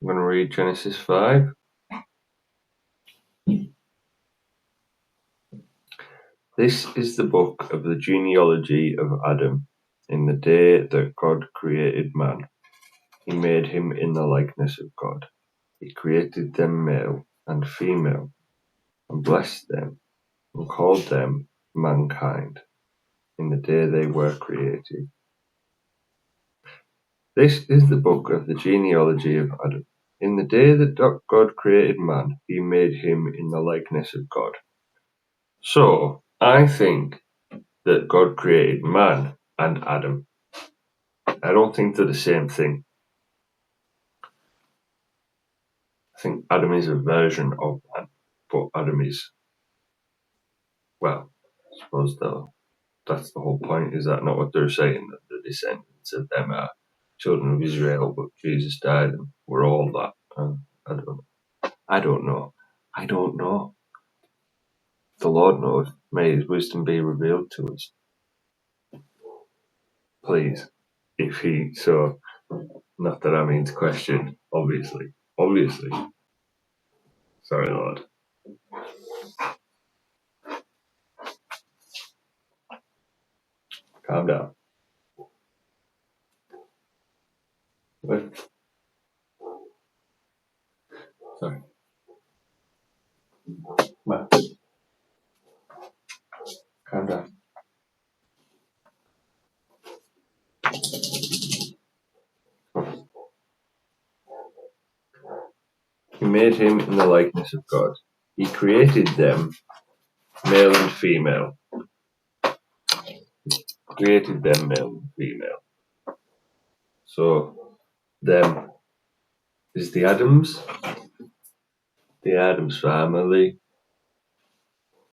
I'm going to read Genesis 5. This is the book of the genealogy of Adam. In the day that God created man, he made him in the likeness of God. He created them male and female, and blessed them, and called them mankind, in the day they were created. This is the book of the genealogy of Adam. In the day that God created man, he made him in the likeness of God. So, I think that God created man and Adam. I don't think they're the same thing. I think Adam is a version of man, but Adam is, well, I suppose that's the whole point. Is that not what they're saying? That the descendants of them are children of Israel, but Jesus died and we're all that. I don't know. The Lord knows. May his wisdom be revealed to us. Please. If he, so, not that I mean to question, obviously. Sorry, Lord. Calm down. What? Sorry. Matt. Calm down. He made him in the likeness of God. He created them, male and female. So, them is the Adams family,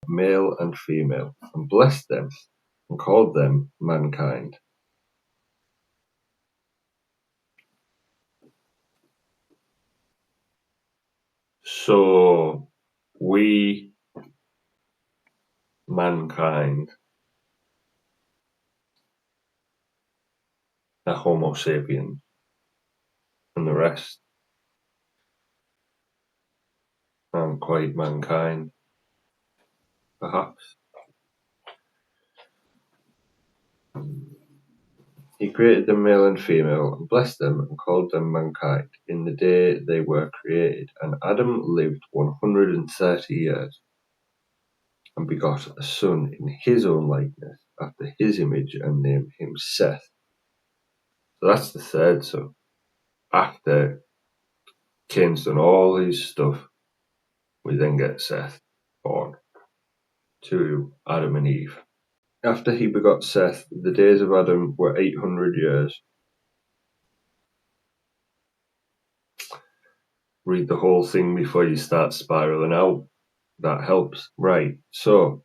male and female, and blessed them and called them mankind. So, we, mankind, are Homo sapiens, and the rest aren't quite mankind, perhaps. He created them male and female, and blessed them, and called them mankind, in the day they were created. And Adam lived 130 years, and begot a son in his own likeness, after his image, and named him Seth. So that's the third son. After Cain's done all his stuff, we then get Seth born to Adam and Eve. After he begot Seth, the days of Adam were 800 years. Read the whole thing before you start spiraling out. That helps. Right. So,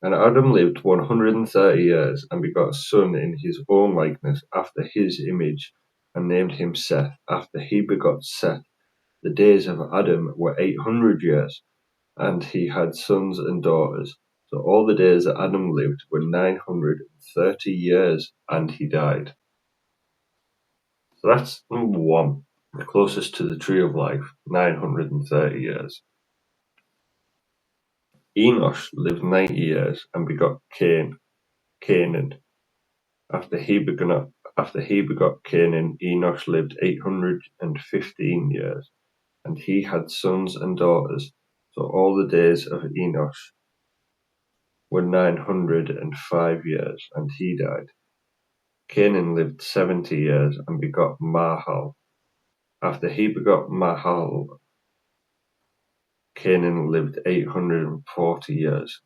and Adam lived 130 years, and begot a son in his own likeness, after his image, and named him Seth. After he begot Seth, the days of Adam were 800 years, and he had sons and daughters. So all the days that Adam lived were 930 years, and he died. So that's number one, the closest to the tree of life, 930 years. Enosh lived 90 years, and begot Canaan. After he begot Canaan, Enosh lived 815 years, and he had sons and daughters. So all the days of Enosh were 905 years, and he died. Canaan lived 70 years, and begot Mahal. After he begot Mahal, Canaan lived 840 years,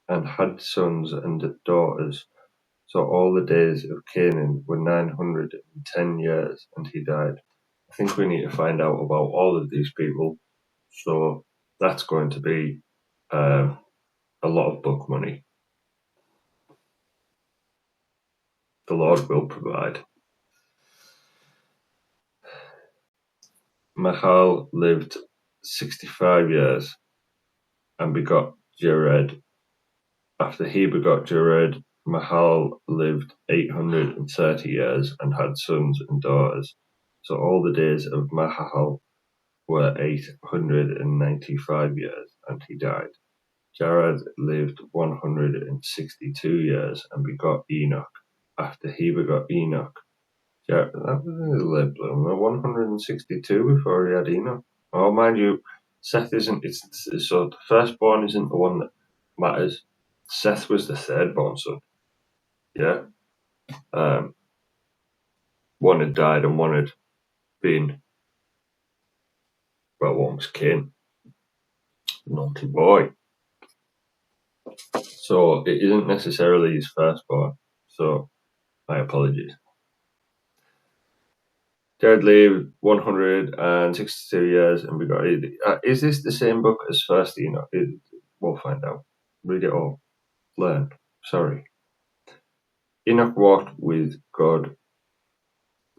and had sons and daughters. So all the days of Canaan were 910 years, and he died. I think we need to find out about all of these people. So that's going to be a lot of book money. The Lord will provide. Mahal lived 65 years and begot Jared. After he begot Jared, Mahal lived 830 years and had sons and daughters. So all the days of Mahal were 895 years, and he died. Jared lived 162 years and begot Enoch. After he begot Enoch, Jared lived 162 before he had Enoch. Oh, mind you, Seth isn't. So the firstborn isn't the one that matters. Seth was the thirdborn son. Yeah. One had died and one had been, well, one was kin. Naughty boy. So it isn't necessarily his firstborn. So my apologies. Jared lived 162 years and begot. Is this the same book as First Enoch? We'll find out. Read it all. Learn. Sorry. Enoch walked with God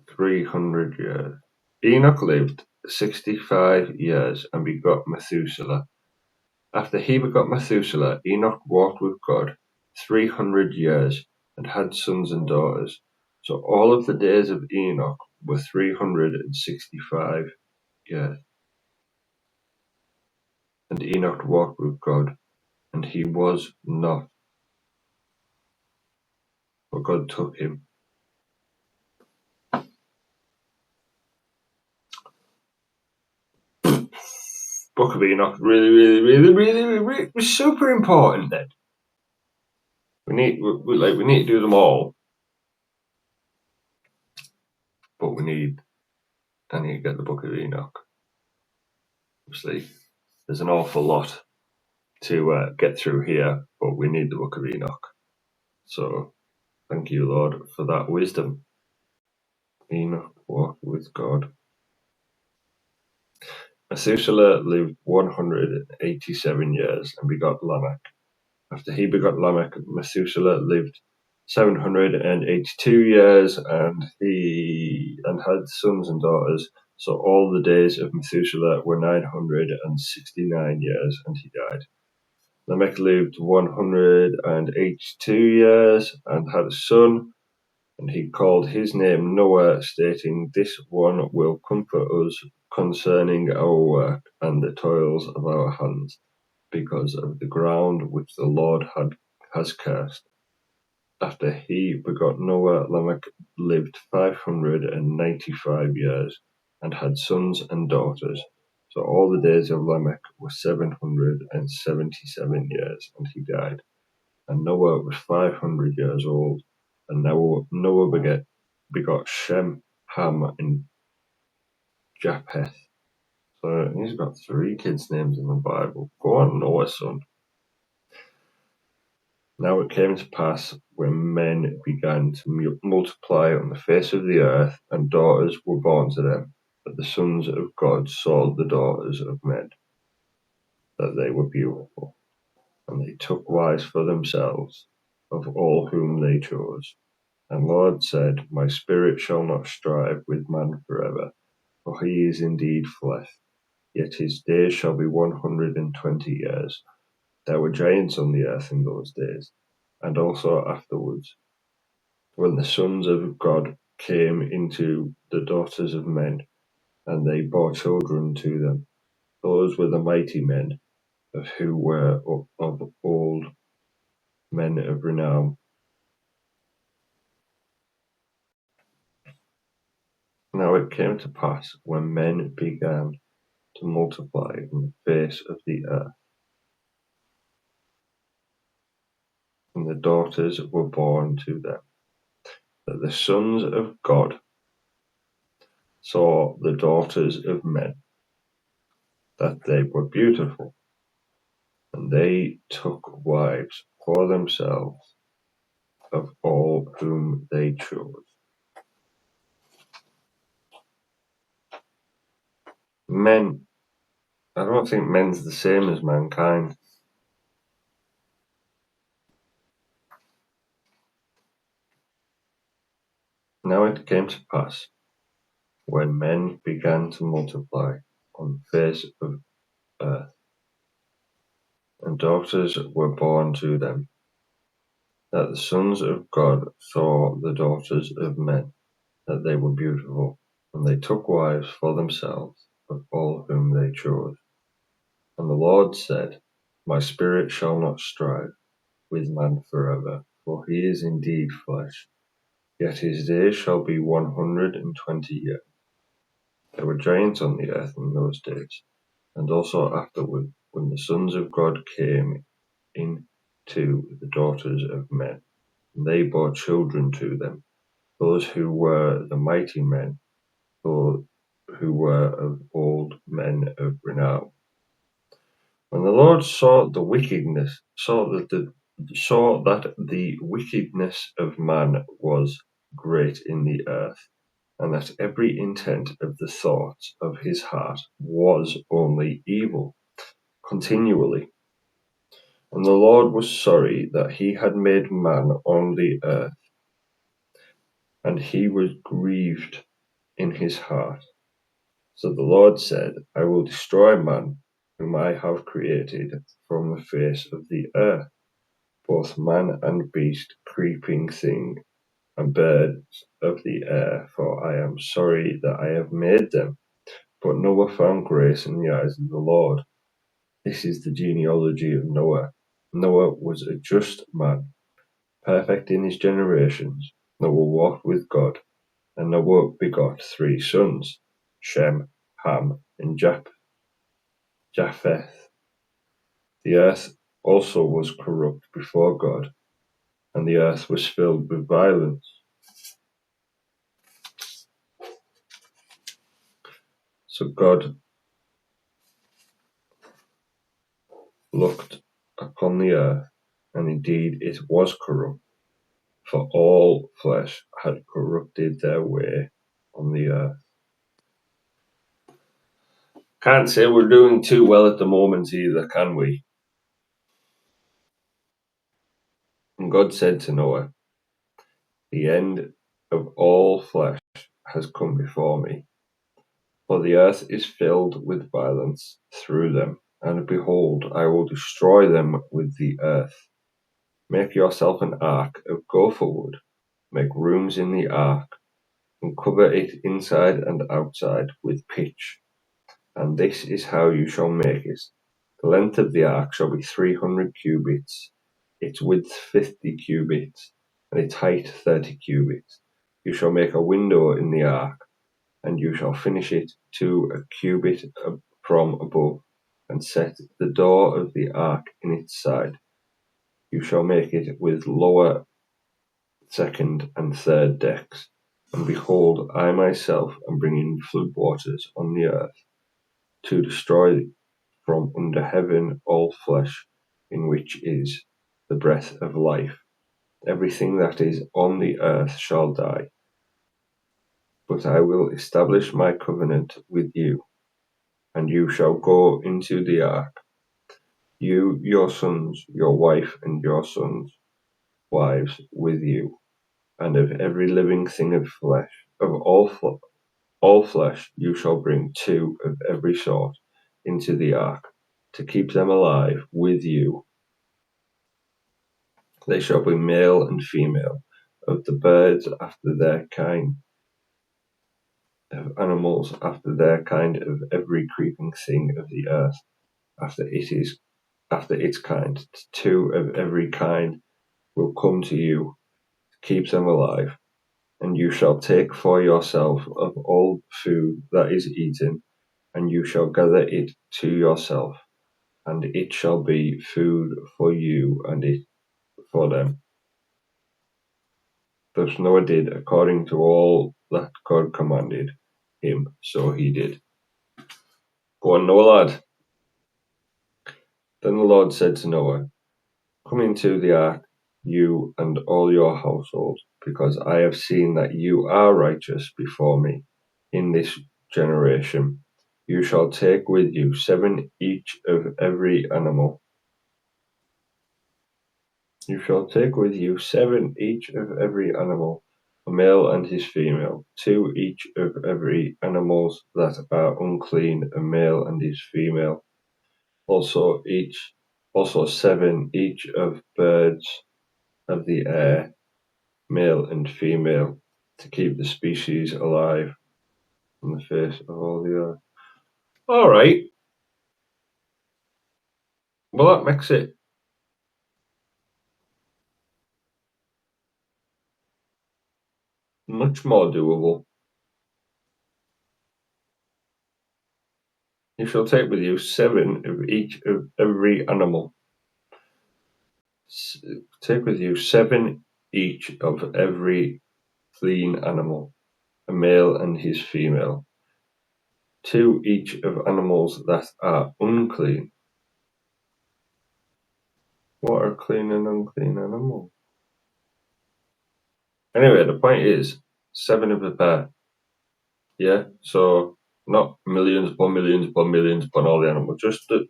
300 years. Enoch lived 65 years and begot Methuselah. After he begot Methuselah, Enoch walked with God 300 years and had sons and daughters. So all of the days of Enoch were 365 years. And Enoch walked with God, and he was not, for God took him. Book of Enoch really was super important then. We need to do them all. But I need to get the Book of Enoch. Obviously, there's an awful lot to get through here, but we need the Book of Enoch. So, thank you, Lord, for that wisdom. Enoch walked with God. Methuselah lived 187 years and begot Lamech. After he begot Lamech, Methuselah lived 782 years and had sons and daughters. So all the days of Methuselah were 969 years, and he died. Lamech lived 182 years and had a son, and he called his name Noah, stating, "This one will comfort us concerning our work and the toils of our hands, because of the ground which the Lord has cursed." After he begot Noah, Lamech lived 595 years and had sons and daughters. So all the days of Lamech were 777 years, and he died. And Noah was 500 years old, and Noah begot Shem, Ham, and Japheth. So he's got 3 kids' names in the Bible. Go on, Noah, son. Now it came to pass, when men began to multiply on the face of the earth, and daughters were born to them, that the sons of God saw the daughters of men, that they were beautiful, and they took wives for themselves of all whom they chose. And Lord said, My spirit shall not strive with man forever, for he is indeed flesh, yet his days shall be 120 years. There were giants on the earth in those days, and also afterwards, when the sons of God came into the daughters of men, and they bore children to them. Those were the mighty men, of who were of old, men of renown. Now it came to pass, when men began to multiply on the face of the earth, and the daughters were born to them, that the sons of God saw the daughters of men, that they were beautiful, and they took wives for themselves of all whom they chose. Men, I don't think men's the same as mankind. Now it came to pass, when men began to multiply on the face of earth, and daughters were born to them, that the sons of God saw the daughters of men, that they were beautiful, and they took wives for themselves of all whom they chose. And the Lord said, My spirit shall not strive with man forever, for he is indeed flesh, yet his days shall be 120 years. There were giants on the earth in those days, and also afterward, when the sons of God came in to the daughters of men, and they bore children to them, those who were the mighty men, those who were of old, men of renown. When the Lord saw that the wickedness of man was great in the earth, and that every intent of the thoughts of his heart was only evil continually, and the Lord was sorry that he had made man on the earth, and he was grieved in his heart. So the Lord said, I will destroy man, whom I have created from the face of the earth, both man and beast, creeping thing, and birds of the air, for I am sorry that I have made them. But Noah found grace in the eyes of the Lord. This is the genealogy of Noah. Noah was a just man, perfect in his generations. Noah walked with God, and Noah begot 3 sons, Shem, Ham, and Japheth. The earth also was corrupt before God, and the earth was filled with violence. So God looked upon the earth, and indeed it was corrupt, for all flesh had corrupted their way on the earth. Can't say we're doing too well at the moment either, can we? And God said to Noah, The end of all flesh has come before me, for the earth is filled with violence through them, and behold, I will destroy them with the earth. Make yourself an ark of gopher wood, make rooms in the ark, and cover it inside and outside with pitch. And this is how you shall make it. The length of the ark shall be 300 cubits, its width 50 cubits, and its height 30 cubits. You shall make a window in the ark, and you shall finish it to a cubit from above, and set the door of the ark in its side. You shall make it with lower, second, and third decks. And behold, I myself am bringing flood waters on the earth, to destroy from under heaven all flesh, in which is the breath of life. Everything that is on the earth shall die. But I will establish my covenant with you, and you shall go into the ark, you, your sons, your wife, and your sons' wives with you, and of every living thing of flesh, of all flesh you shall bring 2 of every sort into the ark, to keep them alive with you. They shall be male and female, of the birds after their kind, of animals after their kind, of every creeping thing of the earth after its kind. 2 of every kind will come to you, to keep them alive. And you shall take for yourself of all food that is eaten, and you shall gather it to yourself, and it shall be food for you, and it for them. Thus Noah did according to all that God commanded him, so he did. Go on, Noah, lad. Then the Lord said to Noah, Come into the ark, you and all your household, because I have seen that you are righteous before me in this generation. You shall take with you 7 each of every animal. You shall take with you 7 each of every animal, a male and his female, 2 each of every animals that are unclean, a male and his female, also 7 each of birds of the air, male and female, to keep the species alive on the face of all the earth. All right. Well, that makes it much more doable. You shall take with you 7 of each of every animal. Take with you 7 each of every clean animal, a male and his female. 2 each of animals that are unclean. What are clean and unclean animals? Anyway, the point is 7 of a pair. Yeah, so not millions upon millions upon millions upon all the animals, just the.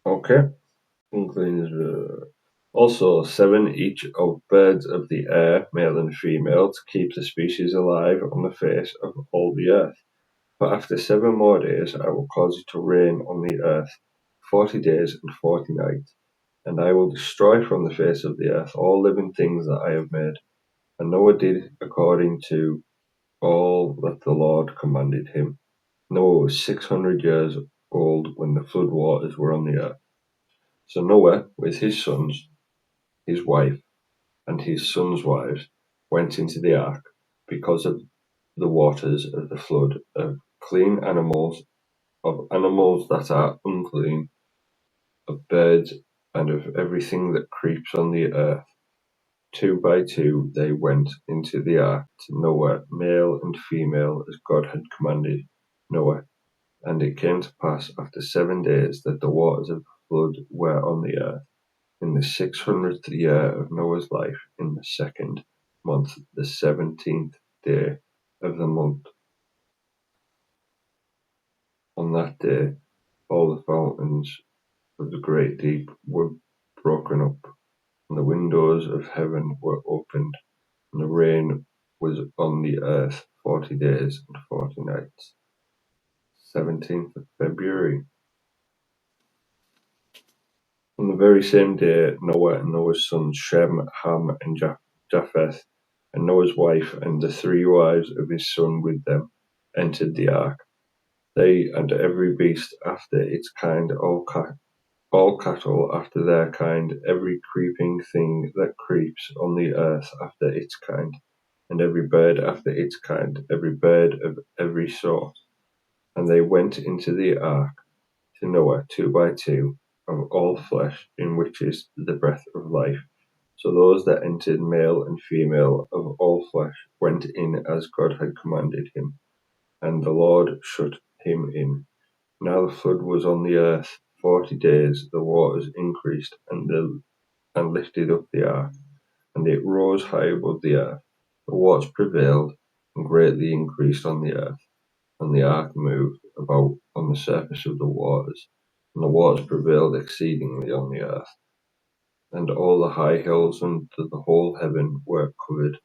Okay. Unclean is also 7 each of birds of the air, male and female, to keep the species alive on the face of all the earth. But after 7 more days I will cause it to rain on the earth 40 days and 40 nights, and I will destroy from the face of the earth all living things that I have made. And Noah did according to all that the Lord commanded him. Noah was 600 years old when the flood waters were on the earth. So Noah, with his sons, his wife, and his sons' wives, went into the ark because of the waters of the flood, of clean animals, of animals that are unclean, of birds, and of everything that creeps on the earth. 2 by 2 they went into the ark to Noah, male and female, as God had commanded Noah. And it came to pass after 7 days that the waters of the flood were on the earth, in the 600th year of Noah's life, in the 2nd month, the 17th day of the month. On that day, all the fountains of the great deep were broken up, and the windows of heaven were opened, and the rain was on the earth 40 days and 40 nights. 17th of February. On the very same day, Noah and Noah's sons Shem, Ham, and Japheth, and Noah's wife and the 3 wives of his son with them, entered the ark. They and every beast after its kind, all cattle after their kind, every creeping thing that creeps on the earth after its kind, and every bird after its kind, every bird of every sort. And they went into the ark to Noah 2 by 2, of all flesh, in which is the breath of life. So those that entered, male and female, of all flesh, went in as God had commanded him, and the Lord shut him in. Now the flood was on the earth 40 days. The waters increased and lifted up the ark, and it rose high above the earth. The waters prevailed and greatly increased on the earth, and the ark moved about on the surface of the waters, and the waters prevailed exceedingly on the earth. And all the high hills under the whole heaven were covered.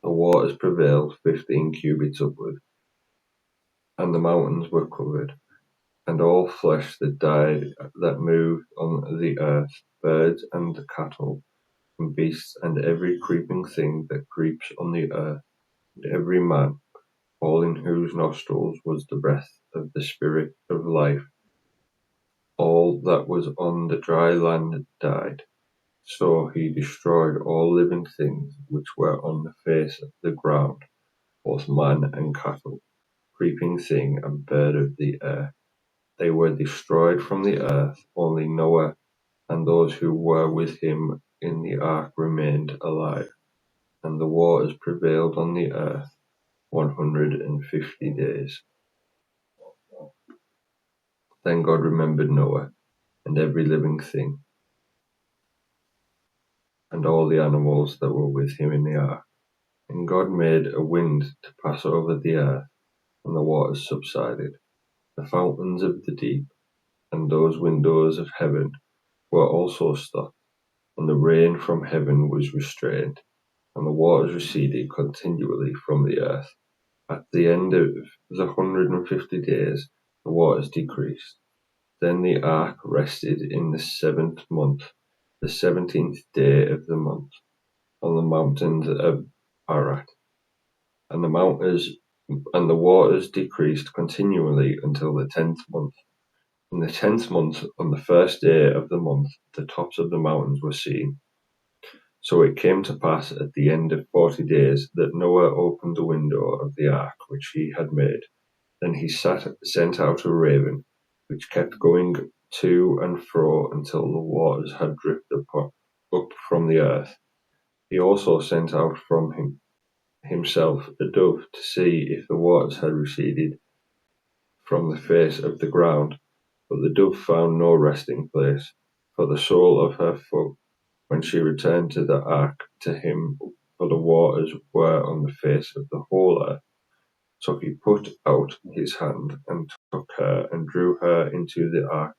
The waters prevailed 15 cubits upward, and the mountains were covered. And all flesh that died that moved on the earth, birds and cattle, and beasts, and every creeping thing that creeps on the earth, and every man, all in whose nostrils was the breath of the Spirit of life, all that was on the dry land died. So he destroyed all living things which were on the face of the ground, both man and cattle, creeping thing and bird of the air. They were destroyed from the earth. Only Noah and those who were with him in the ark remained alive, and the waters prevailed on the earth 150 days. Then God remembered Noah and every living thing, and all the animals that were with him in the ark. And God made a wind to pass over the earth, and the waters subsided. The fountains of the deep and those windows of heaven were also stopped, and the rain from heaven was restrained, and the waters receded continually from the earth. At the end of the 150 days, the waters decreased. Then the ark rested in the 7th month, the 17th day of the month, on the mountains of Arat, and the waters decreased continually until the 10th month. In the 10th month, on the first day of the month, the tops of the mountains were seen. So it came to pass at the end of 40 days that Noah opened the window of the ark which he had made. Then he sent out a raven, which kept going to and fro until the waters had dripped up from the earth. He also sent out from himself a dove to see if the waters had receded from the face of the ground. But the dove found no resting place for the sole of her foot when she returned to the ark to him, for the waters were on the face of the whole earth. So he put out his hand and took her and drew her into the ark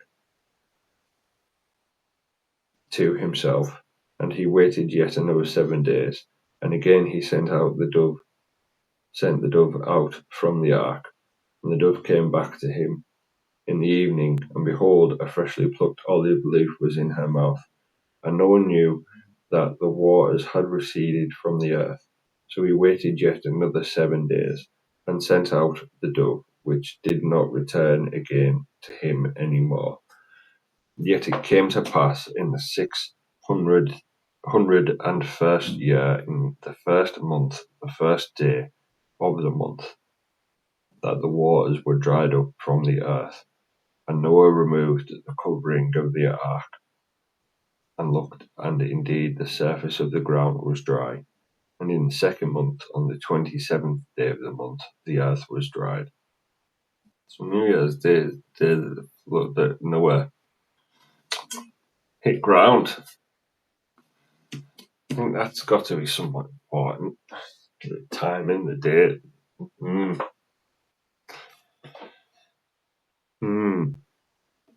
to himself. And he waited yet another 7 days, and again he sent the dove out from the ark. And the dove came back to him in the evening, and behold, a freshly plucked olive leaf was in her mouth. And no one knew that the waters had receded from the earth. So he waited yet another 7 days, and sent out the dove, which did not return again to him any more. Yet it came to pass in the 601st year, in the first month, the first day of the month, that the waters were dried up from the earth. And Noah removed the covering of the ark, and looked, and indeed the surface of the ground was dry. And in the second month, on the 27th day of the month, the earth was dried. So New Year's Day, that Noah hit ground. I think that's got to be somewhat important. The time in the day.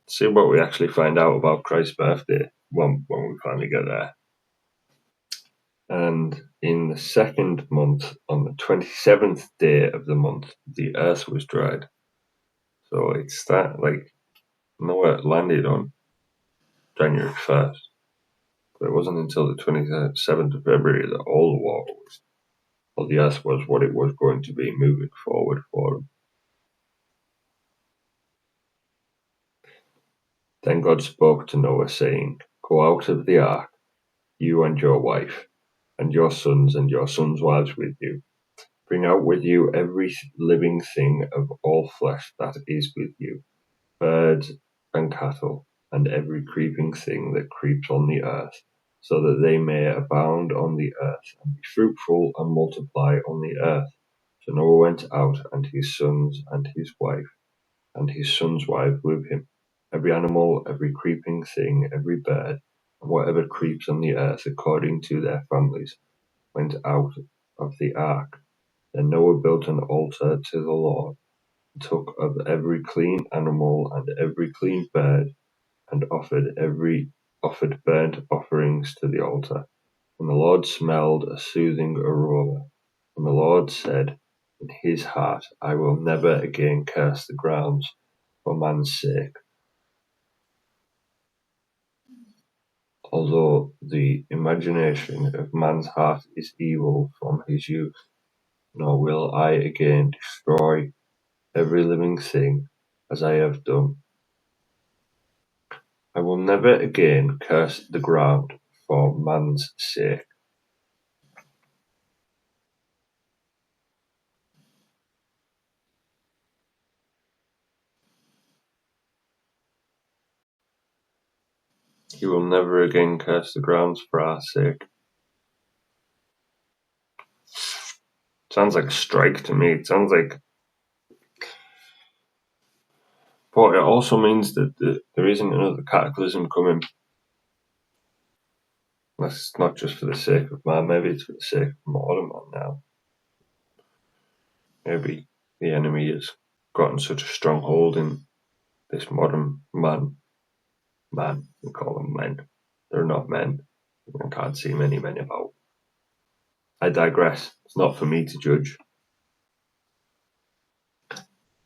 See what we actually find out about Christ's birthday when we finally get there. And in the second month, on the 27th day of the month, the earth was dried. So it's that, like, Noah landed on January 1st. But it wasn't until the 27th of February that all the water was, or the earth was what it was going to be moving forward for him. Then God spoke to Noah, saying, Go out of the ark, you and your wife, and your sons wives with you. Bring out with you every living thing of all flesh that is with you, birds and cattle, and every creeping thing that creeps on the earth, so that they may abound on the earth, and be fruitful and multiply on the earth. So Noah went out, and his sons and his wife, and his son's wife with him. Every animal, every creeping thing, every bird, and whatever creeps on the earth according to their families, went out of the ark. Then Noah built an altar to the Lord, and took of every clean animal and every clean bird, and offered burnt offerings to the altar. And the Lord smelled a soothing aroma. And the Lord said in his heart, I will never again curse the grounds for man's sake, although the imagination of man's heart is evil from his youth, nor will I again destroy every living thing as I have done. I will never again curse the ground for man's sake. He will never again curse the grounds for our sake. Sounds like a strike to me. It sounds like, but it also means that there isn't another cataclysm coming. That's not just for the sake of man, maybe it's for the sake of modern man now. Maybe the enemy has gotten such a stronghold in this modern man. We call them men. They're not men. I can't see many men about. I digress. It's not for me to judge.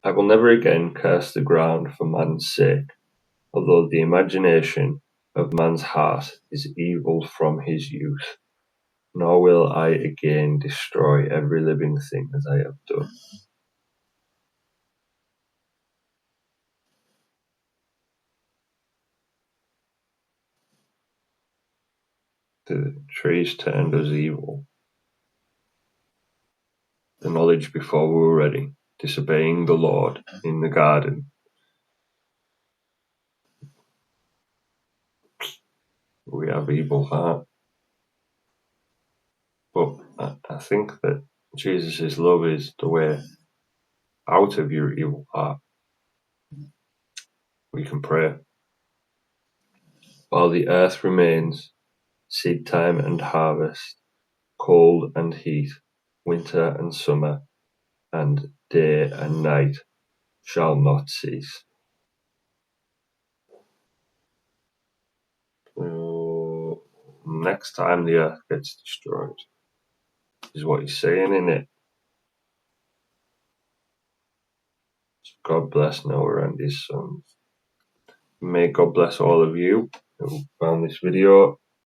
I will never again curse the ground for man's sake, although the imagination of man's heart is evil from his youth. nor will I again destroy every living thing as I have done. The trees turned us evil. The knowledge before we were ready, disobeying the Lord in the garden. We have evil heart. But I think that Jesus' love is the way out of your evil heart. We can pray. While the earth remains, seed time and harvest, cold and heat, winter and summer, and day and night shall not cease. Next time the earth gets destroyed, is what he's saying in it. God bless Noah and his sons. May God bless all of you who found this video